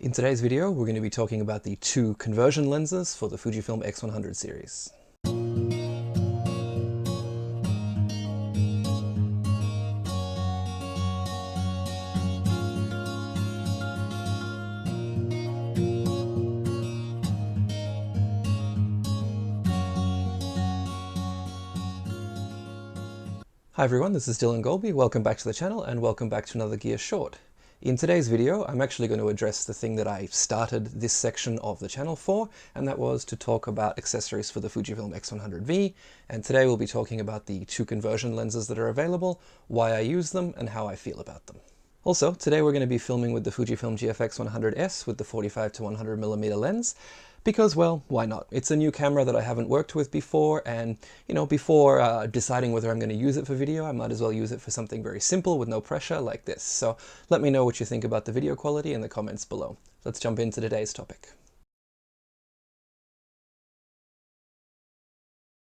In today's video, we're going to be talking about the two conversion lenses for the Fujifilm X100 series. Hi everyone, this is Dylan Golby. Welcome back to the channel and welcome back to another Gear Short. In today's video, I'm actually going to address the thing that I started this section of the channel for, and that was to talk about accessories for the Fujifilm X100V. And today we'll be talking about the two conversion lenses that are available, why I use them, and how I feel about them. Also, today we're going to be filming with the Fujifilm GFX 100S with the 45 to 100mm lens. Because, well, why not? It's a new camera that I haven't worked with before, and, before deciding whether I'm going to use it for video, I might as well use it for something very simple with no pressure like this. So let me know what you think about the video quality in the comments below. Let's jump into today's topic.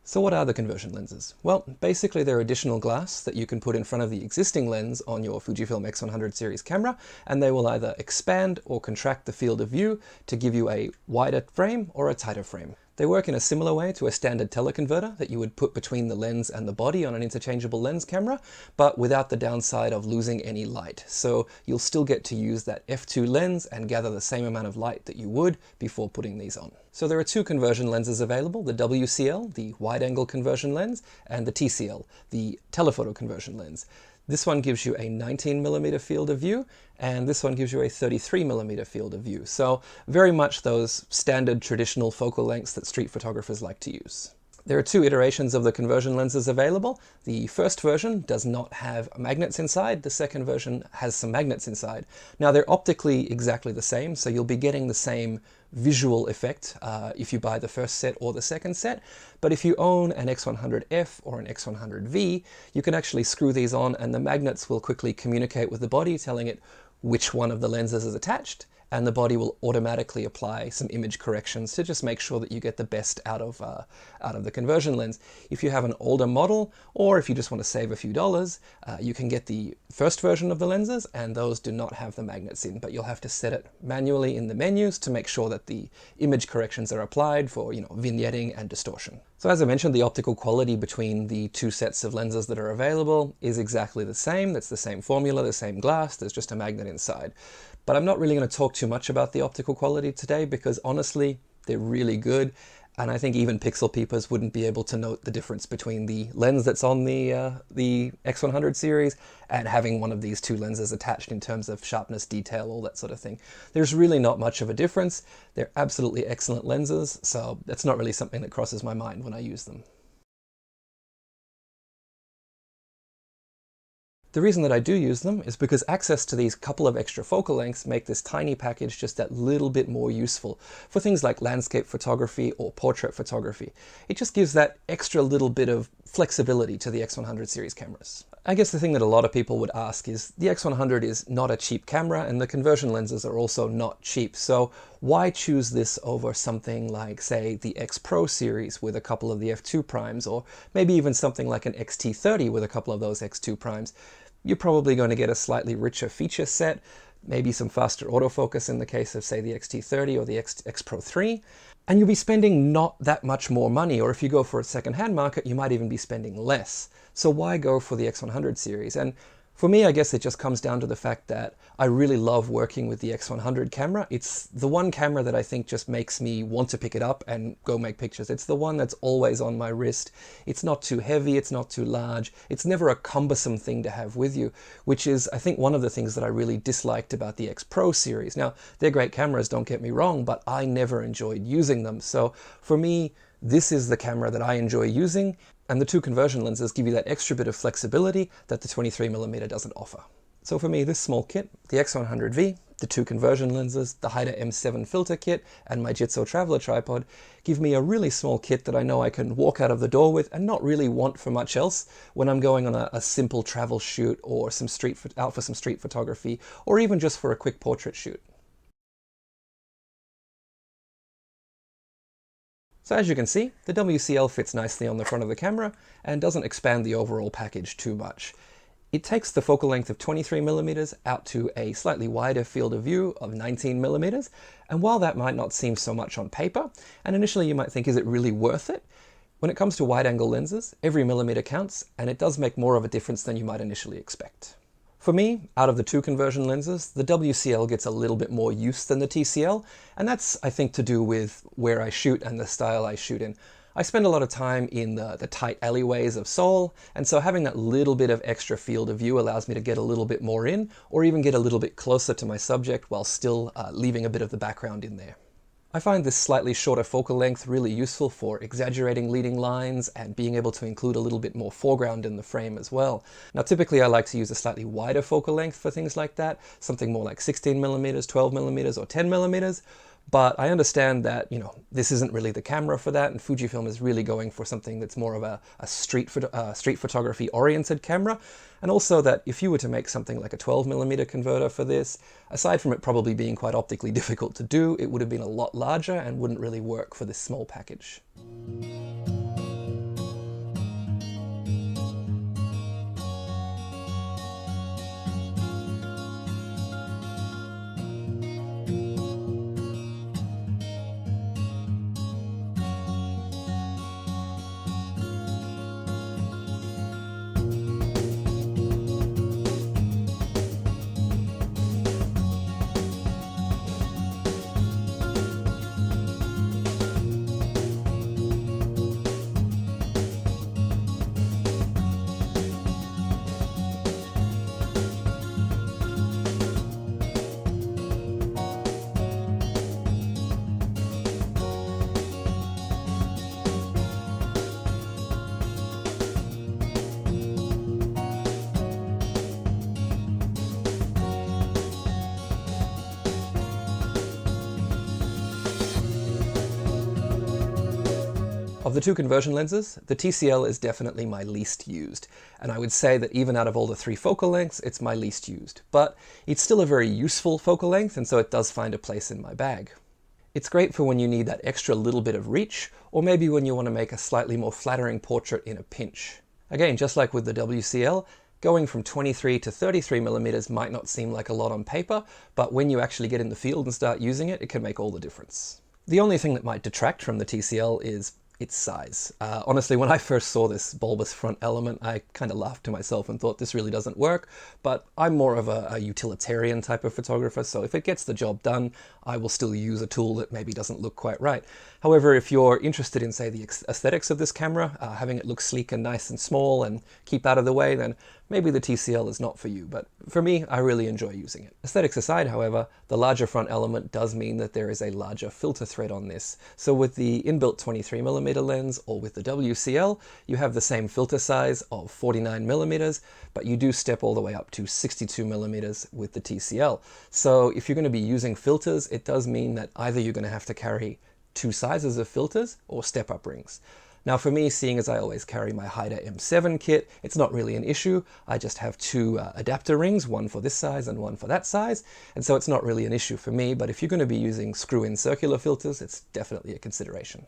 So what are the conversion lenses? Well, basically they're additional glass that you can put in front of the existing lens on your Fujifilm X100 series camera, and they will either expand or contract the field of view to give you a wider frame or a tighter frame. They work in a similar way to a standard teleconverter that you would put between the lens and the body on an interchangeable lens camera, but without the downside of losing any light. So you'll still get to use that f2 lens and gather the same amount of light that you would before putting these on. So there are two conversion lenses available, the WCL, the wide-angle conversion lens, and the TCL, the telephoto conversion lens. This one gives you a 19mm field of view, and this one gives you a 33mm field of view. So very much those standard traditional focal lengths that street photographers like to use. There are two iterations of the conversion lenses available. The first version does not have magnets inside. The second version has some magnets inside. Now they're optically exactly the same, so you'll be getting the same visual effect if you buy the first set or the second set. But if you own an X100F or an X100V, you can actually screw these on and the magnets will quickly communicate with the body, telling it which one of the lenses is attached, and the body will automatically apply some image corrections to just make sure that you get the best out of the conversion lens. If you have an older model, or if you just want to save a few dollars, you can get the first version of the lenses, and those do not have the magnets in, but you'll have to set it manually in the menus to make sure that the image corrections are applied for, vignetting and distortion. So as I mentioned, the optical quality between the two sets of lenses that are available is exactly the same. That's the same formula, the same glass, there's just a magnet inside. But I'm not really going to talk too much about the optical quality today because honestly, they're really good. And I think even pixel peepers wouldn't be able to note the difference between the lens that's on the X100 series and having one of these two lenses attached in terms of sharpness, detail, all that sort of thing. There's really not much of a difference. They're absolutely excellent lenses, so that's not really something that crosses my mind when I use them. The reason that I do use them is because access to these couple of extra focal lengths make this tiny package just that little bit more useful for things like landscape photography or portrait photography. It just gives that extra little bit of flexibility to the X100 series cameras. I guess the thing that a lot of people would ask is the X100 is not a cheap camera and the conversion lenses are also not cheap, so why choose this over something like, say, the X Pro series with a couple of the f2 primes, or maybe even something like an X-T30 with a couple of those x2 primes? You're probably going to get a slightly richer feature set, maybe some faster autofocus in the case of, say, the X-T30 or the X Pro 3, and you'll be spending not that much more money, or if you go for a second-hand market, you might even be spending less. So why go for the X100 series? And for me, I guess it just comes down to the fact that I really love working with the X100 camera. It's the one camera that I think just makes me want to pick it up and go make pictures. It's the one that's always on my wrist. It's not too heavy, it's not too large. It's never a cumbersome thing to have with you, which is, I think, one of the things that I really disliked about the X Pro series. Now, they're great cameras, don't get me wrong, but I never enjoyed using them. So for me, this is the camera that I enjoy using, and the two conversion lenses give you that extra bit of flexibility that the 23mm doesn't offer. So for me, this small kit, the X100V, the two conversion lenses, the Haida M7 filter kit, and my Jitso traveler tripod give me a really small kit that I know I can walk out of the door with and not really want for much else when I'm going on a simple travel shoot or out for some street photography, or even just for a quick portrait shoot. So as you can see, the WCL fits nicely on the front of the camera and doesn't expand the overall package too much. It takes the focal length of 23mm out to a slightly wider field of view of 19mm, and while that might not seem so much on paper, and initially you might think, is it really worth it? When it comes to wide-angle lenses, every millimeter counts, and it does make more of a difference than you might initially expect. For me, out of the two conversion lenses, the WCL gets a little bit more use than the TCL, and that's, I think, to do with where I shoot and the style I shoot in. I spend a lot of time in the tight alleyways of Seoul, and so having that little bit of extra field of view allows me to get a little bit more in, or even get a little bit closer to my subject while still leaving a bit of the background in there. I find this slightly shorter focal length really useful for exaggerating leading lines and being able to include a little bit more foreground in the frame as well. Now typically I like to use a slightly wider focal length for things like that, something more like 16mm, 12mm, or 10mm. But I understand that, this isn't really the camera for that, and Fujifilm is really going for something that's more of a street photography oriented camera. And also that if you were to make something like a 12mm converter for this, aside from it probably being quite optically difficult to do, it would have been a lot larger and wouldn't really work for this small package. Of the two conversion lenses, the TCL is definitely my least used, and I would say that even out of all the three focal lengths, it's my least used. But it's still a very useful focal length, and so it does find a place in my bag. It's great for when you need that extra little bit of reach, or maybe when you want to make a slightly more flattering portrait in a pinch. Again, just like with the WCL, going from 23 to 33mm might not seem like a lot on paper, but when you actually get in the field and start using it, it can make all the difference. The only thing that might detract from the TCL is its size. Honestly, when I first saw this bulbous front element, I kind of laughed to myself and thought this really doesn't work, but I'm more of a utilitarian type of photographer, so if it gets the job done, I will still use a tool that maybe doesn't look quite right. However, if you're interested in, say, the aesthetics of this camera, having it look sleek and nice and small and keep out of the way, then maybe the TCL is not for you, but for me, I really enjoy using it. Aesthetics aside, however, the larger front element does mean that there is a larger filter thread on this. So with the inbuilt 23mm lens or with the WCL, you have the same filter size of 49mm, but you do step all the way up to 62mm with the TCL. So if you're going to be using filters, it does mean that either you're going to have to carry two sizes of filters or step-up rings. Now for me, seeing as I always carry my Haida M7 kit, it's not really an issue. I just have two adapter rings, one for this size and one for that size, and so it's not really an issue for me, but if you're going to be using screw-in circular filters, it's definitely a consideration.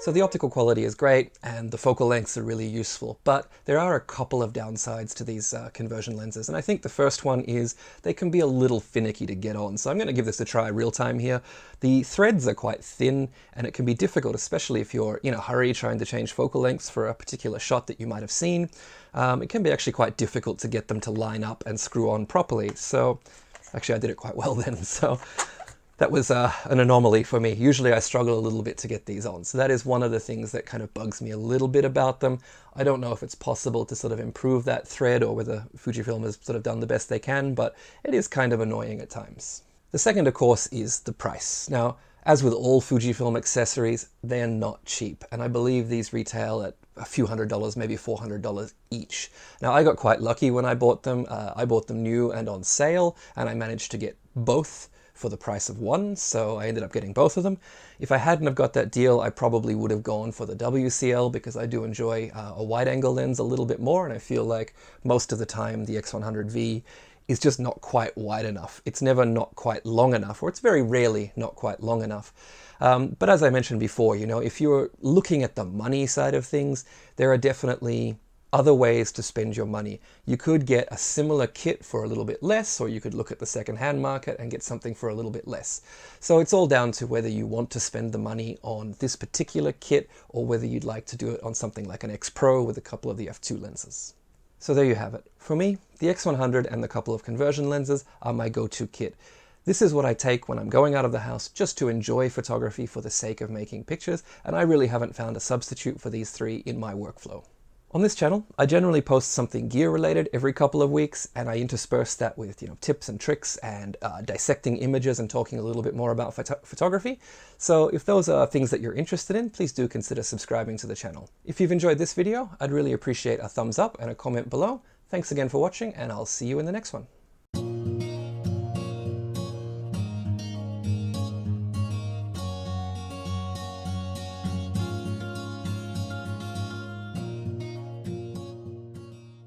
So the optical quality is great and the focal lengths are really useful, but there are a couple of downsides to these conversion lenses. And I think the first one is they can be a little finicky to get on. So I'm going to give this a try real time here. The threads are quite thin and it can be difficult, especially if you're in a hurry trying to change focal lengths for a particular shot that you might have seen. It can be actually quite difficult to get them to line up and screw on properly. So actually I did it quite well then. So that was an anomaly for me. Usually I struggle a little bit to get these on. So that is one of the things that kind of bugs me a little bit about them. I don't know if it's possible to sort of improve that thread or whether Fujifilm has sort of done the best they can, but it is kind of annoying at times. The second, of course, is the price. Now, as with all Fujifilm accessories, they're not cheap. And I believe these retail at a few $100s, maybe $400 each. Now, I got quite lucky when I bought them. I bought them new and on sale, and I managed to get both for the price of one, so I ended up getting both of them. If I hadn't have got that deal, I probably would have gone for the WCL because I do enjoy a wide-angle lens a little bit more, and I feel like most of the time the X100V is just not quite wide enough. It's never not quite long enough, or it's very rarely not quite long enough. But as I mentioned before, you know, if you're looking at the money side of things, there are definitely other ways to spend your money. You could get a similar kit for a little bit less, or you could look at the second-hand market and get something for a little bit less. So it's all down to whether you want to spend the money on this particular kit or whether you'd like to do it on something like an X Pro with a couple of the f2 lenses. So there you have it. For me, the X100 and the couple of conversion lenses are my go-to kit. This is what I take when I'm going out of the house just to enjoy photography for the sake of making pictures, and I really haven't found a substitute for these three in my workflow. On this channel, I generally post something gear-related every couple of weeks, and I intersperse that with, tips and tricks and dissecting images and talking a little bit more about photography. So if those are things that you're interested in, please do consider subscribing to the channel. If you've enjoyed this video, I'd really appreciate a thumbs up and a comment below. Thanks again for watching, and I'll see you in the next one.